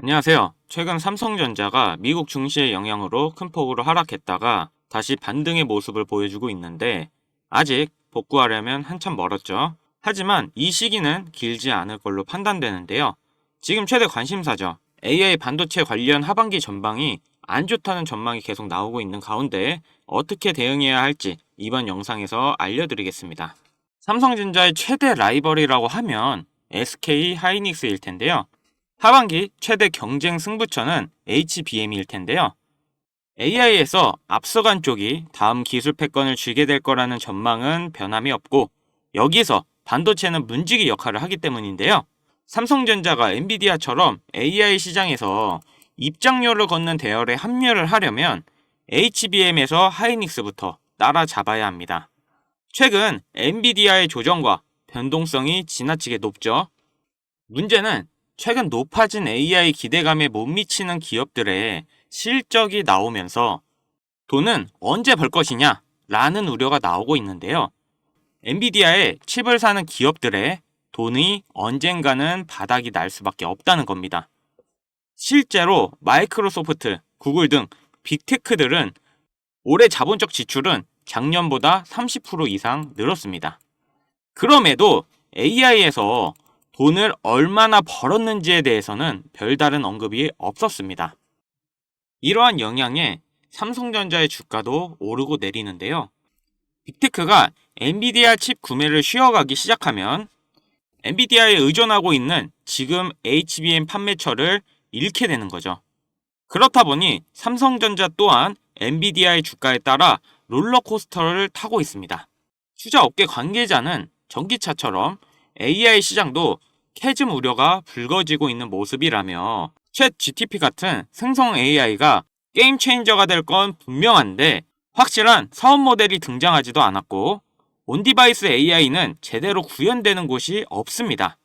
안녕하세요. 최근 삼성전자가 미국 증시의 영향으로 큰 폭으로 하락했다가 다시 반등의 모습을 보여주고 있는데 아직 복구하려면 한참 멀었죠. 하지만 이 시기는 길지 않을 걸로 판단되는데요. 지금 최대 관심사죠. AI 반도체 관련 하반기 전망이 안 좋다는 전망이 계속 나오고 있는 가운데 어떻게 대응해야 할지 이번 영상에서 알려드리겠습니다. 삼성전자의 최대 라이벌이라고 하면 SK 하이닉스일 텐데요. 하반기 최대 경쟁 승부처는 HBM일 텐데요. AI에서 앞서간 쪽이 다음 기술 패권을 쥐게 될 거라는 전망은 변함이 없고 여기서 반도체는 문지기 역할을 하기 때문인데요. 삼성전자가 엔비디아처럼 AI 시장에서 입장료를 걷는 대열에 합류를 하려면 HBM에서 하이닉스부터 따라잡아야 합니다. 최근 엔비디아의 조정과 변동성이 지나치게 높죠. 문제는 최근 높아진 AI 기대감에 못 미치는 기업들의 실적이 나오면서 돈은 언제 벌 것이냐 라는 우려가 나오고 있는데요. 엔비디아의 칩을 사는 기업들의 돈이 언젠가는 바닥이 날 수밖에 없다는 겁니다. 실제로 마이크로소프트, 구글 등 빅테크들은 올해 자본적 지출은 작년보다 30% 이상 늘었습니다. 그럼에도 AI에서 돈을 얼마나 벌었는지에 대해서는 별다른 언급이 없었습니다. 이러한 영향에 삼성전자의 주가도 오르고 내리는데요. 빅테크가 엔비디아 칩 구매를 쉬어가기 시작하면 엔비디아에 의존하고 있는 지금 HBM 판매처를 잃게 되는 거죠. 그렇다 보니 삼성전자 또한 엔비디아의 주가에 따라 롤러코스터를 타고 있습니다. 투자업계 관계자는 전기차처럼 AI 시장도 캐즘 우려가 불거지고 있는 모습이라며 챗 GTP 같은 생성 AI가 게임 체인저가 될 건 분명한데 확실한 사업 모델이 등장하지도 않았고 온디바이스 AI는 제대로 구현되는 곳이 없습니다.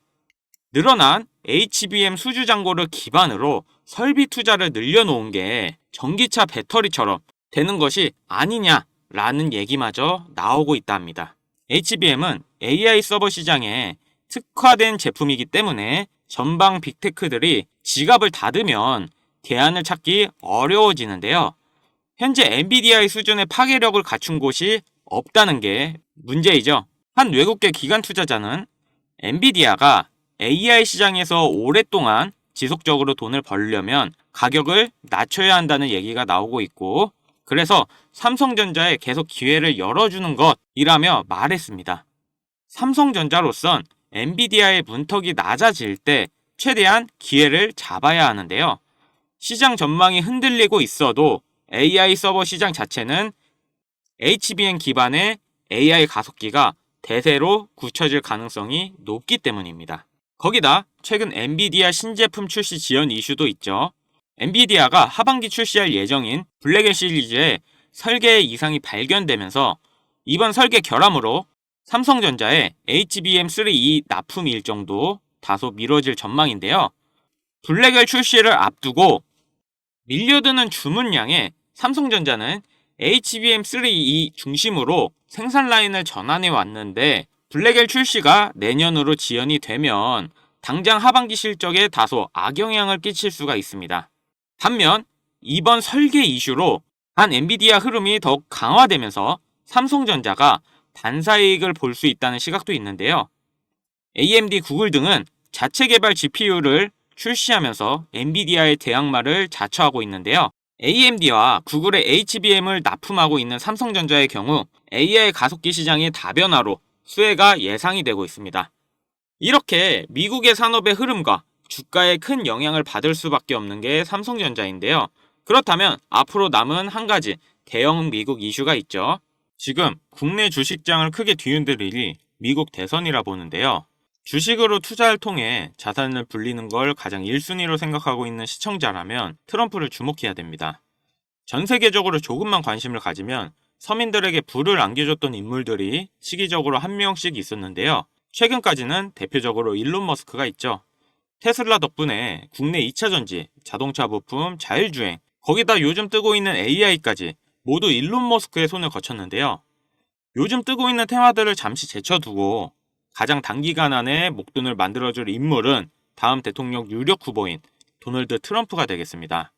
늘어난 HBM 수주 잔고를 기반으로 설비 투자를 늘려놓은 게 전기차 배터리처럼 되는 것이 아니냐라는 얘기마저 나오고 있다 합니다. HBM은 AI 서버 시장에 특화된 제품이기 때문에 전방 빅테크들이 지갑을 닫으면 대안을 찾기 어려워지는데요. 현재 엔비디아의 수준의 파괴력을 갖춘 곳이 없다는 게 문제이죠. 한 외국계 기관 투자자는 엔비디아가 AI 시장에서 오랫동안 지속적으로 돈을 벌려면 가격을 낮춰야 한다는 얘기가 나오고 있고 그래서 삼성전자에 계속 기회를 열어주는 것이라며 말했습니다. 삼성전자로선 엔비디아의 문턱이 낮아질 때 최대한 기회를 잡아야 하는데요. 시장 전망이 흔들리고 있어도 AI 서버 시장 자체는 HBM 기반의 AI 가속기가 대세로 굳혀질 가능성이 높기 때문입니다. 거기다 최근 엔비디아 신제품 출시 지연 이슈도 있죠. 엔비디아가 하반기 출시할 예정인 블랙 시리즈의 설계 이상이 발견되면서 이번 설계 결함으로 삼성전자의 HBM3E 납품 일정도 다소 미뤄질 전망인데요. 블랙엘 출시를 앞두고 밀려드는 주문량에 삼성전자는 HBM3E 중심으로 생산 라인을 전환해 왔는데 블랙엘 출시가 내년으로 지연이 되면 당장 하반기 실적에 다소 악영향을 끼칠 수가 있습니다. 반면 이번 설계 이슈로 한 엔비디아 흐름이 더욱 강화되면서 삼성전자가 반사이익을 볼 수 있다는 시각도 있는데요. AMD, 구글 등은 자체 개발 GPU를 출시하면서 엔비디아의 대항마를 자처하고 있는데요. AMD와 구글의 HBM을 납품하고 있는 삼성전자의 경우 AI 가속기 시장의 다변화로 수혜가 예상이 되고 있습니다. 이렇게 미국의 산업의 흐름과 주가에 큰 영향을 받을 수밖에 없는 게 삼성전자인데요. 그렇다면 앞으로 남은 한 가지 대형 미국 이슈가 있죠. 지금 국내 주식장을 크게 뒤흔들 일이 미국 대선이라 보는데요. 주식으로 투자를 통해 자산을 불리는 걸 가장 1순위로 생각하고 있는 시청자라면 트럼프를 주목해야 됩니다. 전 세계적으로 조금만 관심을 가지면 서민들에게 부를 안겨줬던 인물들이 시기적으로 한 명씩 있었는데요. 최근까지는 대표적으로 일론 머스크가 있죠. 테슬라 덕분에 국내 2차전지, 자동차 부품, 자율주행, 거기다 요즘 뜨고 있는 AI까지 모두 일론 머스크의 손을 거쳤는데요. 요즘 뜨고 있는 테마들을 잠시 제쳐두고 가장 단기간 안에 목돈을 만들어줄 인물은 다음 대통령 유력 후보인 도널드 트럼프가 되겠습니다.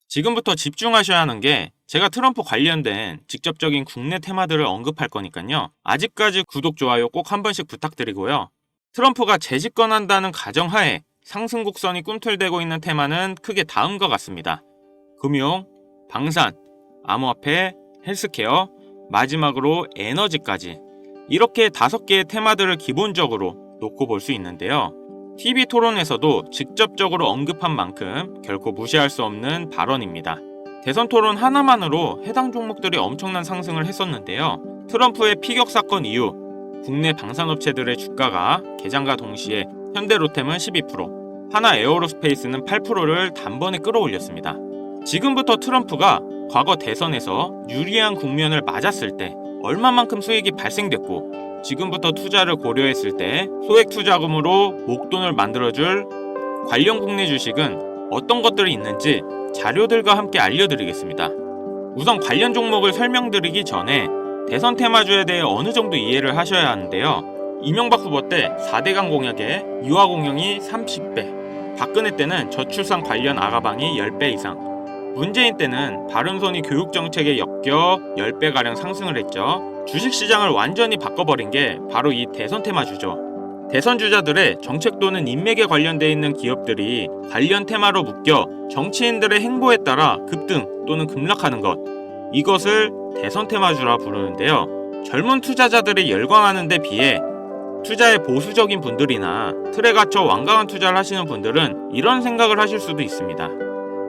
지금부터 집중하셔야 하는 게 제가 트럼프 관련된 직접적인 국내 테마들을 언급할 거니까요. 아직까지 구독, 좋아요 꼭 한 번씩 부탁드리고요. 트럼프가 재집권한다는 가정하에 상승 곡선이 꿈틀대고 있는 테마는 크게 다음과 같습니다. 금융, 방산, 암호화폐, 헬스케어, 마지막으로 에너지까지 이렇게 5개의 테마들을 기본적으로 놓고 볼 수 있는데요. TV 토론에서도 직접적으로 언급한 만큼 결코 무시할 수 없는 발언입니다. 대선 토론 하나만으로 해당 종목들이 엄청난 상승을 했었는데요. 트럼프의 피격 사건 이후 국내 방산업체들의 주가가 개장과 동시에 현대로템은 12%, 하나 에어로스페이스는 8%를 단번에 끌어올렸습니다. 지금부터 트럼프가 과거 대선에서 유리한 국면을 맞았을 때 얼마만큼 수익이 발생됐고 지금부터 투자를 고려했을 때 소액 투자금으로 목돈을 만들어줄 관련 국내 주식은 어떤 것들이 있는지 자료들과 함께 알려드리겠습니다. 우선 관련 종목을 설명드리기 전에 대선 테마주에 대해 어느 정도 이해를 하셔야 하는데요. 이명박 후보 때 4대강 공약에 유아 공영이 30배, 박근혜 때는 저출산 관련 아가방이 10배 이상, 문재인 때는 바른손이 교육정책에 엮여 10배가량 상승을 했죠. 주식시장을 완전히 바꿔버린 게 바로 이 대선 테마주죠. 대선 주자들의 정책 또는 인맥에 관련돼 있는 기업들이 관련 테마로 묶여 정치인들의 행보에 따라 급등 또는 급락하는 것, 이것을 대선 테마주라 부르는데요. 젊은 투자자들이 열광하는 데 비해 투자에 보수적인 분들이나 틀에 갇혀 완강한 투자를 하시는 분들은 이런 생각을 하실 수도 있습니다.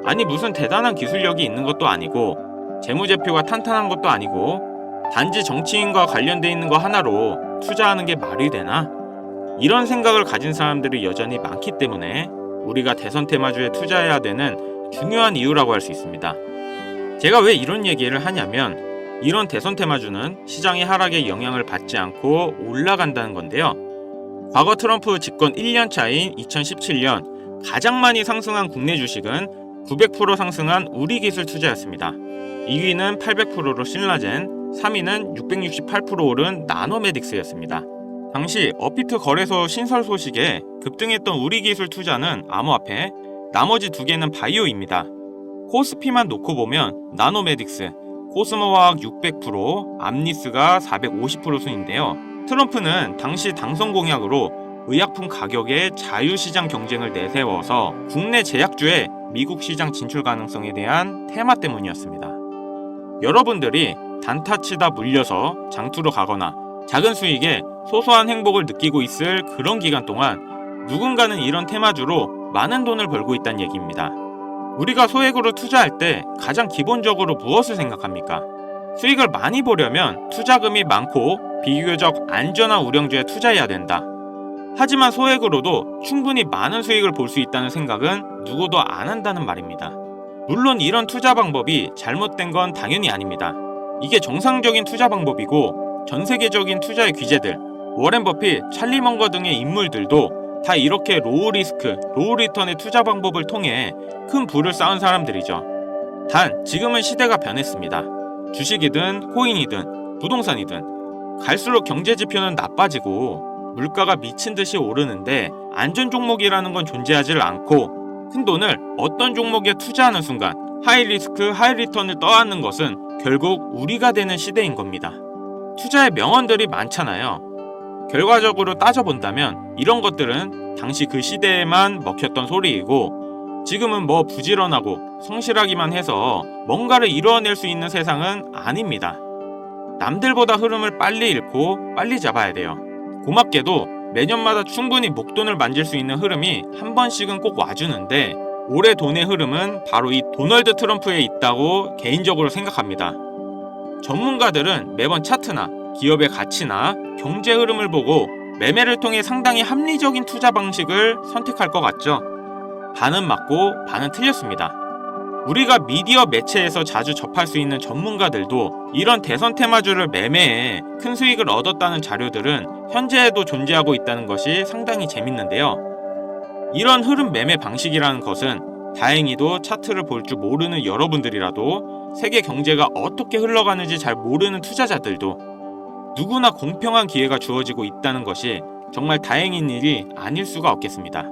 아니 무슨 대단한 기술력이 있는 것도 아니고 재무제표가 탄탄한 것도 아니고 단지 정치인과 관련돼 있는 거 하나로 투자하는 게 말이 되나? 이런 생각을 가진 사람들이 여전히 많기 때문에 우리가 대선 테마주에 투자해야 되는 중요한 이유라고 할 수 있습니다. 제가 왜 이런 얘기를 하냐면 이런 대선 테마주는 시장의 하락에 영향을 받지 않고 올라간다는 건데요. 과거 트럼프 집권 1년 차인 2017년 가장 많이 상승한 국내 주식은 900% 상승한 우리기술 투자였습니다. 2위는 800%로 신라젠, 3위는 668% 오른 나노메딕스였습니다. 당시 업비트 거래소 신설 소식에 급등했던 우리기술 투자는 암호화폐, 나머지 2개는 바이오입니다. 코스피만 놓고 보면 나노메딕스, 코스모화학 600%, 암리스가 450% 순인데요. 트럼프는 당시 당선 공약으로 의약품 가격의 자유시장 경쟁을 내세워서 국내 제약주의 미국 시장 진출 가능성에 대한 테마 때문이었습니다. 여러분들이 단타치다 물려서 장투로 가거나 작은 수익에 소소한 행복을 느끼고 있을 그런 기간 동안 누군가는 이런 테마주로 많은 돈을 벌고 있다는 얘기입니다. 우리가 소액으로 투자할 때 가장 기본적으로 무엇을 생각합니까? 수익을 많이 보려면 투자금이 많고 비교적 안전한 우량주에 투자해야 된다. 하지만 소액으로도 충분히 많은 수익을 볼 수 있다는 생각은 누구도 안 한다는 말입니다. 물론 이런 투자 방법이 잘못된 건 당연히 아닙니다. 이게 정상적인 투자 방법이고 전 세계적인 투자의 귀재들, 워렌 버핏, 찰리 먼거 등의 인물들도 다 이렇게 로우 리스크, 로우 리턴의 투자 방법을 통해 큰 부를 쌓은 사람들이죠. 단 지금은 시대가 변했습니다. 주식이든 코인이든 부동산이든 갈수록 경제 지표는 나빠지고 물가가 미친 듯이 오르는데 안전 종목이라는 건 존재하지 않고 큰돈을 어떤 종목에 투자하는 순간 하이 리스크 하이 리턴을 떠안는 것은 결국 우리가 되는 시대인 겁니다. 투자의 명언들이 많잖아요. 결과적으로 따져본다면 이런 것들은 당시 그 시대에만 먹혔던 소리이고 지금은 뭐 부지런하고 성실하기만 해서 뭔가를 이루어낼 수 있는 세상은 아닙니다. 남들보다 흐름을 빨리 읽고 빨리 잡아야 돼요. 고맙게도 매년마다 충분히 목돈을 만질 수 있는 흐름이 한 번씩은 꼭 와주는데 올해 돈의 흐름은 바로 이 도널드 트럼프에 있다고 개인적으로 생각합니다. 전문가들은 매번 차트나 기업의 가치나 경제 흐름을 보고 매매를 통해 상당히 합리적인 투자 방식을 선택할 것 같죠? 반은 맞고 반은 틀렸습니다. 우리가 미디어 매체에서 자주 접할 수 있는 전문가들도 이런 대선 테마주를 매매해 큰 수익을 얻었다는 자료들은 현재에도 존재하고 있다는 것이 상당히 재밌는데요. 이런 흐름 매매 방식이라는 것은 다행히도 차트를 볼 줄 모르는 여러분들이라도 세계 경제가 어떻게 흘러가는지 잘 모르는 투자자들도 누구나 공평한 기회가 주어지고 있다는 것이 정말 다행인 일이 아닐 수가 없겠습니다.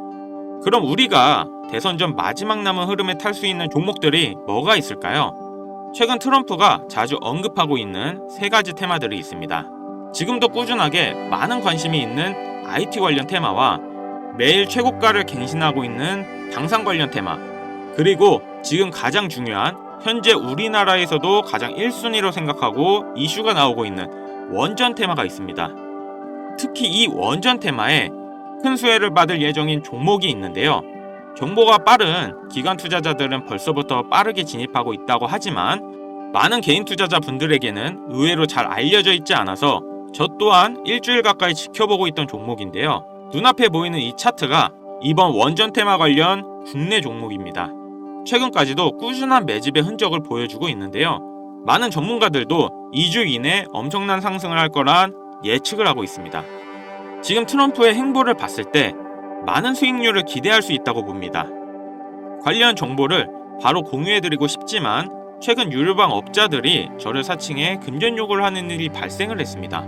그럼 우리가 대선 전 마지막 남은 흐름에 탈 수 있는 종목들이 뭐가 있을까요? 최근 트럼프가 자주 언급하고 있는 세 가지 테마들이 있습니다. 지금도 꾸준하게 많은 관심이 있는 IT 관련 테마와 매일 최고가를 갱신하고 있는 당산 관련 테마, 그리고 지금 가장 중요한 현재 우리나라에서도 가장 1순위로 생각하고 이슈가 나오고 있는 원전 테마가 있습니다. 특히 이 원전 테마에 큰 수혜를 받을 예정인 종목이 있는데요. 정보가 빠른 기관 투자자들은 벌써부터 빠르게 진입하고 있다고 하지만 많은 개인 투자자분들에게는 의외로 잘 알려져 있지 않아서 저 또한 일주일 가까이 지켜보고 있던 종목인데요. 눈앞에 보이는 이 차트가 이번 원전 테마 관련 국내 종목입니다. 최근까지도 꾸준한 매집의 흔적을 보여주고 있는데요. 많은 전문가들도 2주 이내 엄청난 상승을 할 거란 예측을 하고 있습니다. 지금 트럼프의 행보를 봤을 때 많은 수익률을 기대할 수 있다고 봅니다. 관련 정보를 바로 공유해드리고 싶지만 최근 유료방 업자들이 저를 사칭해 금전 요구를 하는 일이 발생을 했습니다.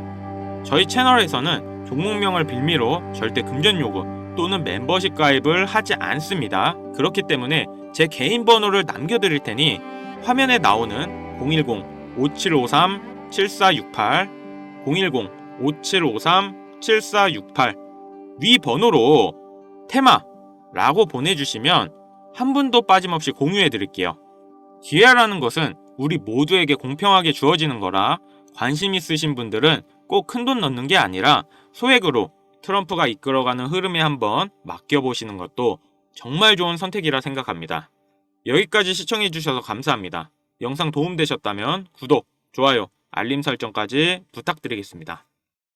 저희 채널에서는 종목명을 빌미로 절대 금전 요구 또는 멤버십 가입을 하지 않습니다. 그렇기 때문에 제 개인 번호를 남겨드릴 테니 화면에 나오는 010-5753-7468 010-5753-7468 위 번호로 테마라고 보내주시면 한 분도 빠짐없이 공유해드릴게요. 기회라는 것은 우리 모두에게 공평하게 주어지는 거라 관심 있으신 분들은 꼭 큰돈 넣는 게 아니라 소액으로 트럼프가 이끌어가는 흐름에 한번 맡겨보시는 것도 정말 좋은 선택이라 생각합니다. 여기까지 시청해주셔서 감사합니다. 영상 도움되셨다면 구독, 좋아요, 알림 설정까지 부탁드리겠습니다.